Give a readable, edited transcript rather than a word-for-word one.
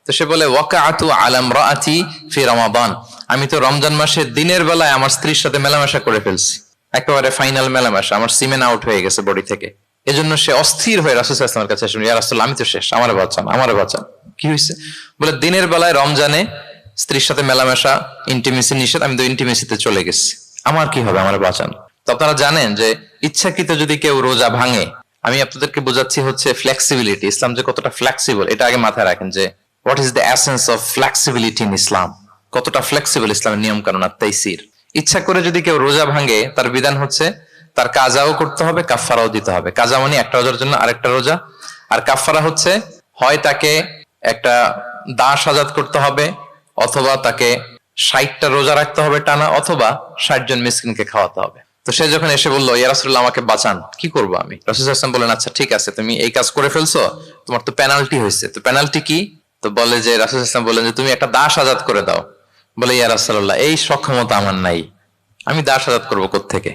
তো সে বলে ওয়াকাআতু আলা ইমরাআতি ফি রমাদান, আমি তো রমজান মাসে দিনের বেলায় আমার স্ত্রীর সাথে মেলামেশা করে ফেলছি, একেবারে ফাইনাল মেলামেশা, আমার সিমেন আউট হয়ে গেছে বডি থেকে। এজন্য সে অস্থির হয়ে রাসূল সাল্লাল্লাহু আলাইহি ওয়াসাল্লামের কাছে এসে, ইয়া রাসূলুল্লাহ আমি তো শেষ, আমারে বাঁচান, আমারে বাঁচান। কি হয়েছে? বলে দিনের বেলায় রমজানে স্ত্রীর সাথে মেলামেশা, ইন্টিমেসি নিষেধ, আমি তো ইন্টিমেসিতে চলে গেছি, আমার কি হবে, আমারে বাঁচান। তো আপনারা জানেন যে ইচ্ছাকৃত যদি কেউ রোজা ভাঙে, আমি আপনাদেরকে বোঝাচ্ছি হচ্ছে ফ্লেক্সিবিলিটি, ইসলাম যে কতটা ফ্লেক্সিবল এটা আগে মাথায় রাখেন, যে what is the essence of flexibility in Islam, কতটা ফ্লেক্সিবল ইসলামের নিয়ম কানুন আর তাইসির। ইচ্ছা করে যদি কেউ রোজা ভাঙে, তার বিধান হচ্ছে তার কাজাও করতে হবে, কাফফারাও দিতে হবে। কাজা মানে একটা রোজার জন্য আরেকটা রোজা, আর কাফফারা হচ্ছে হয় তাকে একটা দাস আজাদ করতে হবে, অথবা তাকে 60টা রোজা রাখতে হবে টানা, অথবা 60 জন মিসকিনকে খাওয়াতে হবে। তো সে যখন এসে বললো, ইয়া রাসূলুল্লাহ আমাকে বাঁচান, কি করবো আমি? রাসূল সাল্লাল্লাহু আলাইহি ওয়াসাল্লাম বলেন, আচ্ছা ঠিক আছে, তুমি এই কাজ করে ফেলছো, তোমার তো পেনাল্টি হয়েছে। তো পেনাল্টি কি? তো বলে যে, রাসূল সাল্লাল্লাহু আলাইহি ওয়াসাল্লাম বলেন যে তুমি একটা দাস আজাদ করে দাও। বলে, ইয়া রাসূলুল্লাহ এই সক্ষমতা আমার নাই, আমি দাস আজাদ করবো কোত্থেকে?